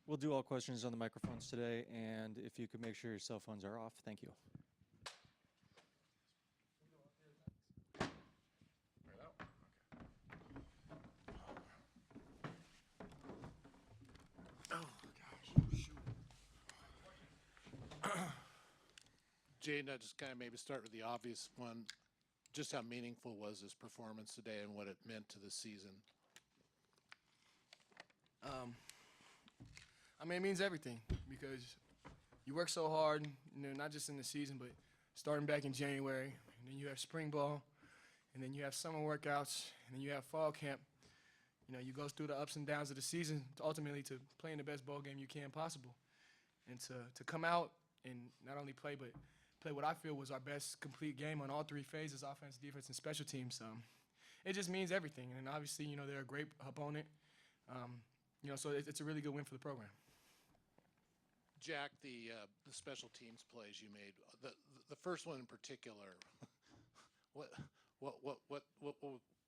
We'll do all questions on the microphones today, and if you could make sure your cell phones are off, thank you. Jaydon, I just kind of maybe start with the obvious one. Just how meaningful was this performance today and what it meant to the season? I mean, it means everything because you work so hard, not just in the season, but starting back in January, and then you have spring ball, and then you have summer workouts, and then you have fall camp. You go through the ups and downs of the season to ultimately to playing the best ball game you can possible. And to come out and not only play, but play what I feel was our best complete game on all three phases, offense, defense, and special teams. It just means everything. And obviously, they're a great opponent. So it's a really good win for the program. Jack, the special teams plays you made, the first one in particular, what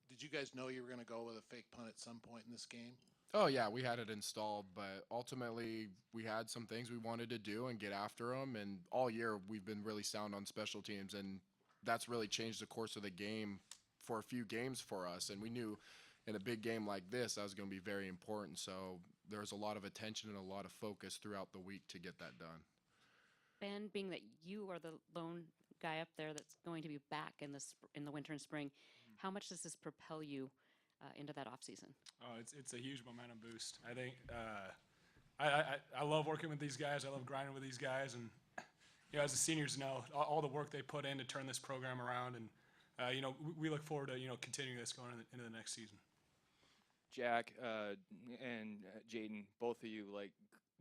did you guys know you were going to go with a fake punt at some point in this game? Oh, yeah, we had it installed, but ultimately we had some things we wanted to do and get after them. And all year we've been really sound on special teams, and that's really changed the course of the game for a few games for us. And we knew in a big game like this, that was going to be very important. So there was a lot of attention and a lot of focus throughout the week to get that done. Ben, being that you are the lone guy up there that's going to be back in the winter and spring, how much does this propel you into that off season? Oh, it's a huge momentum boost. I think I love working with these guys. I love grinding with these guys, and as the seniors know, all the work they put in to turn this program around, and we look forward to continuing this going into the next season. Jack and Jaydon, both of you, like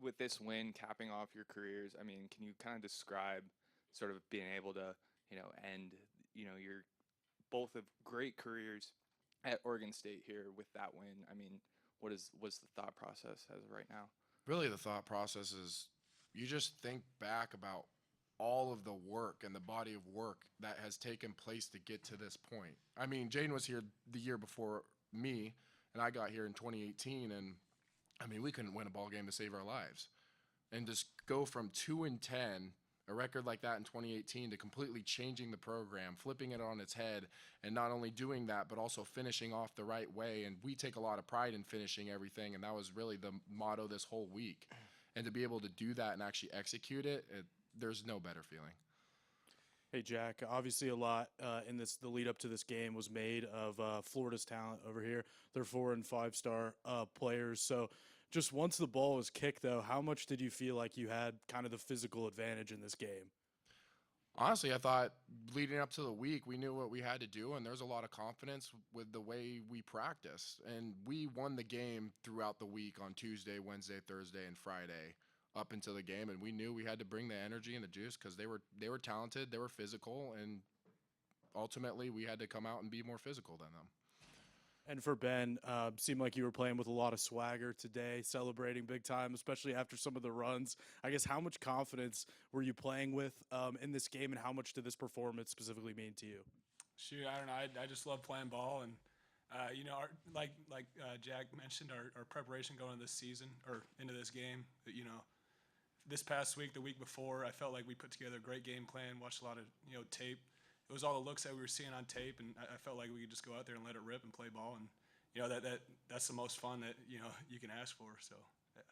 with this win capping off your careers, I mean, can you kind of describe sort of being able to, end, your both of great careers at Oregon State here with that win? I mean, what's the thought process as of right now? Really, the thought process is you just think back about all of the work and the body of work that has taken place to get to this point. I mean, Jaydon was here the year before me, and I got here in 2018, and I mean, we couldn't win a ball game to save our lives. And just go from 2-10, a record like that in 2018, to completely changing the program, flipping it on its head, and not only doing that, but also finishing off the right way. And we take a lot of pride in finishing everything, and that was really the motto this whole week. And to be able to do that and actually execute it, there's no better feeling. Hey, Jack, obviously a lot in the lead up to this game was made of Florida's talent over here. They're 4- and 5-star players. So just once the ball was kicked, though, how much did you feel like you had kind of the physical advantage in this game? Honestly, I thought leading up to the week, we knew what we had to do, and there's a lot of confidence with the way we practiced. And we won the game throughout the week on Tuesday, Wednesday, Thursday, and Friday up until the game, and we knew we had to bring the energy and the juice because they were talented, they were physical, and ultimately we had to come out and be more physical than them. And for Ben, seemed like you were playing with a lot of swagger today, celebrating big time, especially after some of the runs. I guess how much confidence were you playing with in this game, and how much did this performance specifically mean to you? Shoot, I don't know. I just love playing ball, and like Jack mentioned, our preparation going into this season or into this game. This past week, the week before, I felt like we put together a great game plan, watched a lot of tape. It was all the looks that we were seeing on tape, and I felt like we could just go out there and let it rip and play ball, and that's the most fun that you can ask for. So, yeah.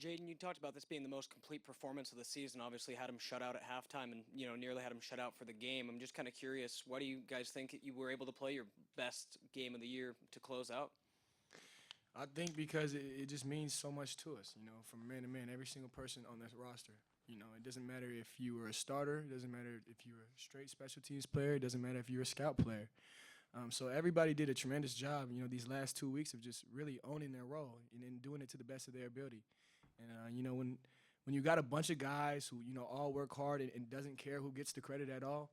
Jaydon, you talked about this being the most complete performance of the season. Obviously, had him shut out at halftime, and nearly had him shut out for the game. I'm just kind of curious, why do you guys think you were able to play your best game of the year to close out? I think because it just means so much to us, from man to man, every single person on this roster. It doesn't matter if you were a starter. It doesn't matter if you were a straight special teams player. It doesn't matter if you're a scout player. So everybody did a tremendous job, these last 2 weeks of just really owning their role and doing it to the best of their ability. And, when you got a bunch of guys who, all work hard and doesn't care who gets the credit at all,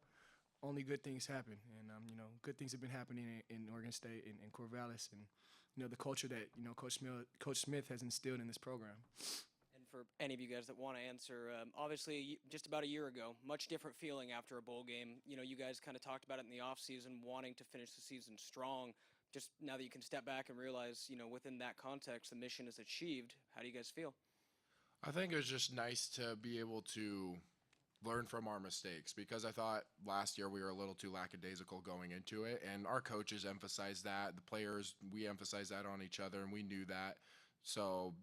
only good things happen. And, good things have been happening in Oregon State and Corvallis and, the culture that, Coach Smith has instilled in this program. And for any of you guys that want to answer, obviously just about a year ago, much different feeling after a bowl game. You guys kind of talked about it in the offseason, wanting to finish the season strong. just now that you can step back and realize, within that context, the mission is achieved, how do you guys feel? I think it was just nice to be able to learn from our mistakes, because I thought last year we were a little too lackadaisical going into it, and our coaches emphasized that. The players, we emphasized that on each other, and we knew that. So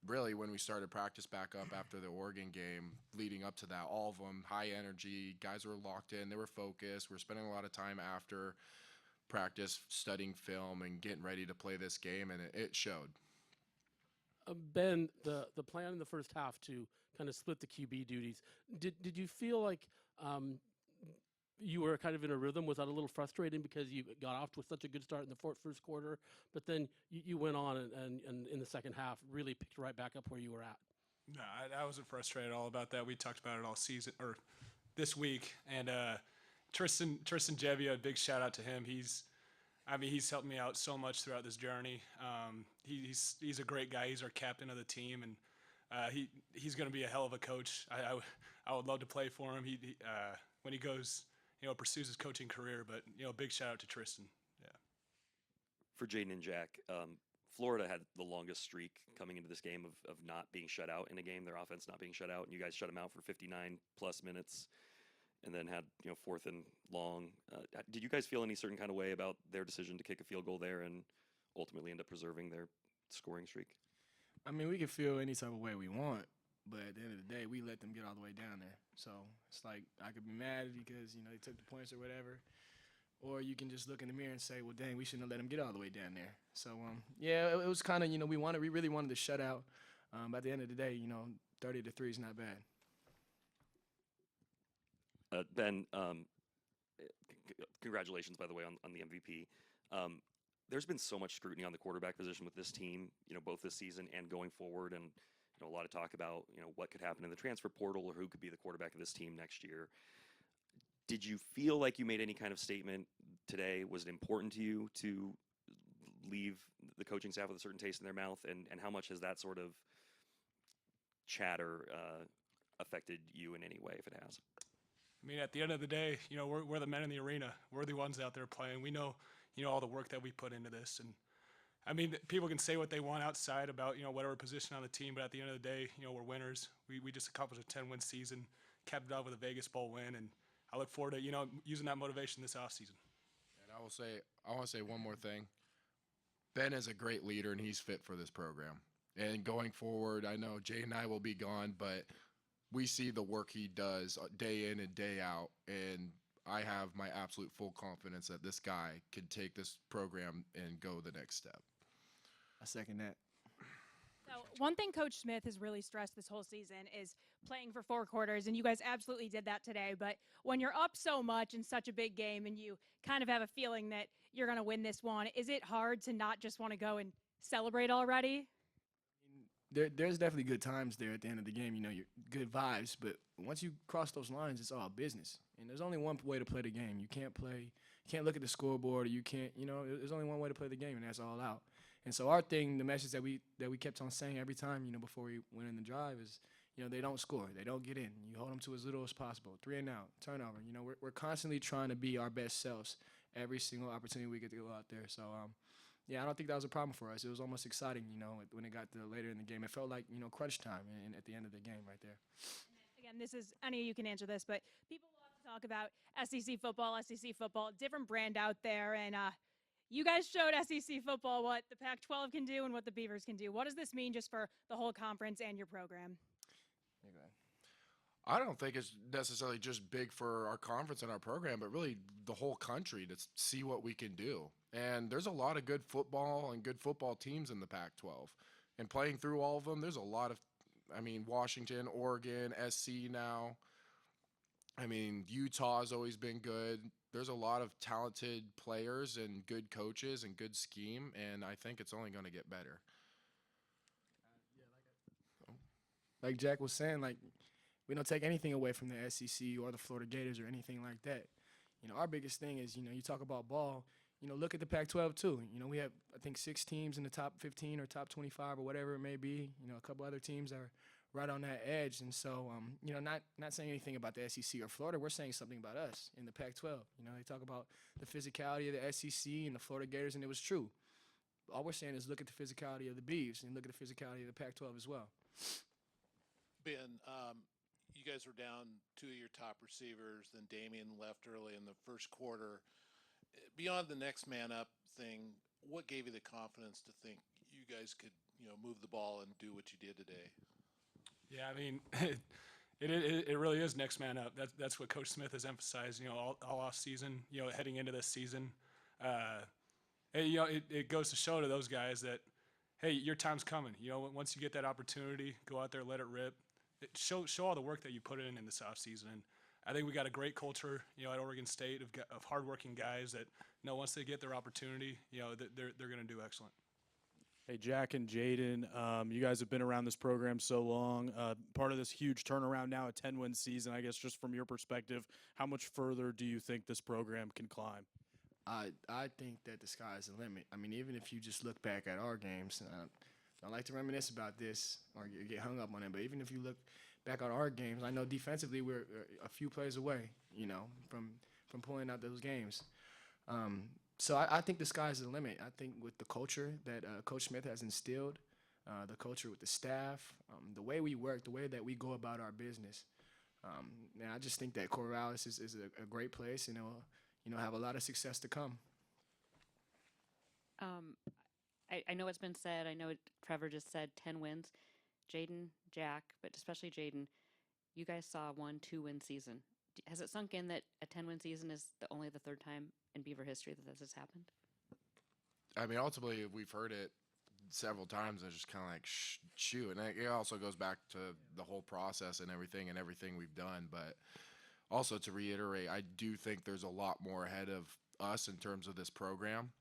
really, when we started practice back up after the Oregon game, leading up to that, all of them, high energy, guys were locked in, they were focused. We're spending a lot of time after practice studying film and getting ready to play this game, and it showed. Ben, the plan in the first half to kind of split the QB duties, did you feel like you were kind of in a rhythm? Was that a little frustrating because you got off to such a good start in the first quarter, but then you went on and in the second half really picked right back up where you were at? No, I wasn't frustrated at all about that. We talked about it all season or this week, and Tristan Jevia, a big shout out to him. He's helped me out so much throughout this journey. He's a great guy. He's our captain of the team, and he's going to be a hell of a coach. I would love to play for him. When he goes, pursues his coaching career. But big shout out to Tristan. Yeah. For Jaydon and Jack, Florida had the longest streak coming into this game of not being shut out in a game. Their offense not being shut out, and you guys shut them out for 59 plus minutes. And then had fourth and long. Did you guys feel any certain kind of way about their decision to kick a field goal there and ultimately end up preserving their scoring streak? I mean, we can feel any type of way we want, but at the end of the day, we let them get all the way down there. So it's like I could be mad because they took the points or whatever, or you can just look in the mirror and say, well, dang, we shouldn't have let them get all the way down there. So yeah, it was kind of we really wanted to shut out. But at the end of the day, 30-3 is not bad. Ben, congratulations, by the way, on the MVP. There's been so much scrutiny on the quarterback position with this team, both this season and going forward, and a lot of talk about what could happen in the transfer portal or who could be the quarterback of this team next year. Did you feel like you made any kind of statement today? Was it important to you to leave the coaching staff with a certain taste in their mouth, and how much has that sort of chatter affected you in any way, if it has? I mean, at the end of the day, we're the men in the arena. We're the ones out there playing. We know, all the work that we put into this. And I mean, people can say what they want outside about, whatever position on the team, but at the end of the day, we're winners. We just accomplished a 10-win season, capped it off with a Vegas Bowl win, and I look forward to, using that motivation this offseason. And I want to say one more thing. Ben is a great leader, and he's fit for this program. And going forward, I know Jay and I will be gone, but we see the work he does day in and day out, and I have my absolute full confidence that this guy can take this program and go the next step. I second that. So one thing Coach Smith has really stressed this whole season is playing for 4 quarters, and you guys absolutely did that today. But when you're up so much in such a big game and you kind of have a feeling that you're going to win this one, is it hard to not just want to go and celebrate already? There's definitely good times there at the end of the game, you're good vibes, but once you cross those lines, it's all business. And there's only one way to play the game. You can't look at the scoreboard, or you can't, there's only one way to play the game, and that's all out. And so our thing, the message that we kept on saying every time, before we went in the drive is, they don't score, they don't get in. You hold them to as little as possible. 3 and out, turnover. We're constantly trying to be our best selves every single opportunity we get to go out there. So, yeah, I don't think that was a problem for us. It was almost exciting, when it got to later in the game. It felt like, crunch time and at the end of the game right there. Again, any of you can answer this, but people love to talk about SEC football, different brand out there. And you guys showed SEC football what the Pac-12 can do and what the Beavers can do. What does this mean just for the whole conference and your program? I don't think it's necessarily just big for our conference and our program, but really the whole country to see what we can do. And there's a lot of good football and good football teams in the Pac-12. And playing through all of them, there's a lot of, Washington, Oregon, SC now. Utah has always been good. There's a lot of talented players and good coaches and good scheme, and I think it's only going to get better. Like Jack was saying, we don't take anything away from the SEC or the Florida Gators or anything like that. Our biggest thing is, you talk about ball, look at the Pac-12 too. We have, I think, 6 teams in the top 15 or top 25 or whatever it may be. A couple other teams are right on that edge. And so, not saying anything about the SEC or Florida. We're saying something about us in the Pac-12. They talk about the physicality of the SEC and the Florida Gators, and it was true. All we're saying is look at the physicality of the Beavs and look at the physicality of the Pac-12 as well. Ben, you guys were down 2 of your top receivers, then Damian left early in the first quarter. Beyond the next man up thing, what gave you the confidence to think you guys could, move the ball and do what you did today? Yeah, I mean, it really is next man up. That's what Coach Smith has emphasized, all off season, heading into this season. It goes to show to those guys that, hey, your time's coming. Once you get that opportunity, go out there, let it rip. Show all the work that you put in this offseason. And I think we got a great culture, at Oregon State of hardworking guys that once they get their opportunity, they're going to do excellent. Hey, Jack and Jaydon, you guys have been around this program so long. Part of this huge turnaround now, a 10-win season. I guess just from your perspective, how much further do you think this program can climb? I think that the sky is the limit. I mean, even if you just look back at our games, I like to reminisce about this or get hung up on it, but even if you look back at our games, I know defensively we're a few plays away, from pulling out those games. So I think the sky is the limit. I think with the culture that Coach Smith has instilled, the culture with the staff, the way we work, the way that we go about our business, and I just think that Corvallis is a great place, and have a lot of success to come. I know it's been said. I know Trevor just said 10 wins. Jaydon, Jack, but especially Jaydon, you guys saw 1-2-win season. Has it sunk in that a 10-win season is only the third time in Beaver history that this has happened? I mean, ultimately, we've heard it several times. And it's just kind of like, shoot. And it also goes back to the whole process and everything we've done. But also to reiterate, I do think there's a lot more ahead of us in terms of this program.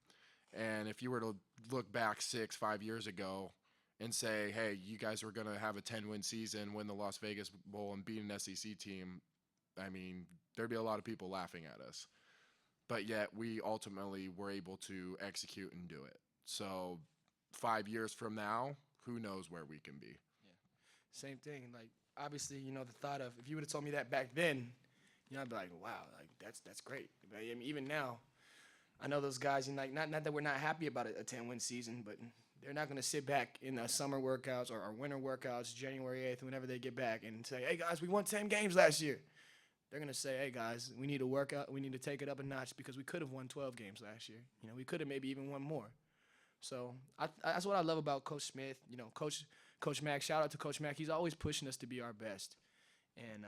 And if you were to look back 5 years ago and say, hey, you guys were going to have a 10-win season, win the Las Vegas Bowl, and beat an SEC team, I mean, there'd be a lot of people laughing at us. But yet we ultimately were able to execute and do it. So 5 years from now, who knows where we can be. Yeah. Same thing. Like, obviously, the thought of, if you would have told me that back then, I'd be like, wow, like that's great. I mean, even now, I know those guys, and like not that we're not happy about a 10-win season, but they're not going to sit back in the summer workouts or winter workouts, January 8th, whenever they get back, and say, hey, guys, we won 10 games last year. They're going to say, hey, guys, we need to work out. We need to take it up a notch because we could have won 12 games last year. We could have maybe even won more. So that's what I love about Coach Smith. Coach Mack, shout out to Coach Mack. He's always pushing us to be our best. And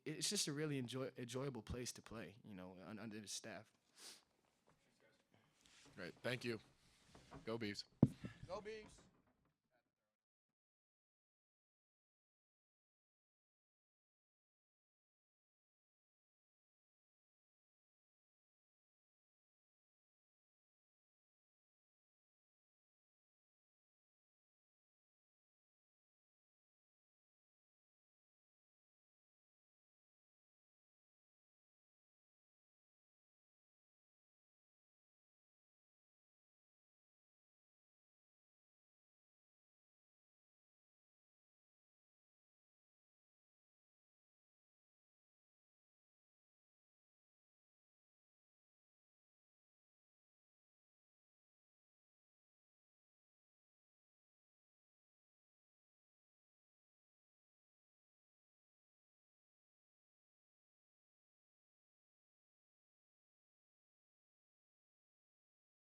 it's just a really enjoyable place to play, under the staff. Great. Thank you. Go Beavs. Go Beavs.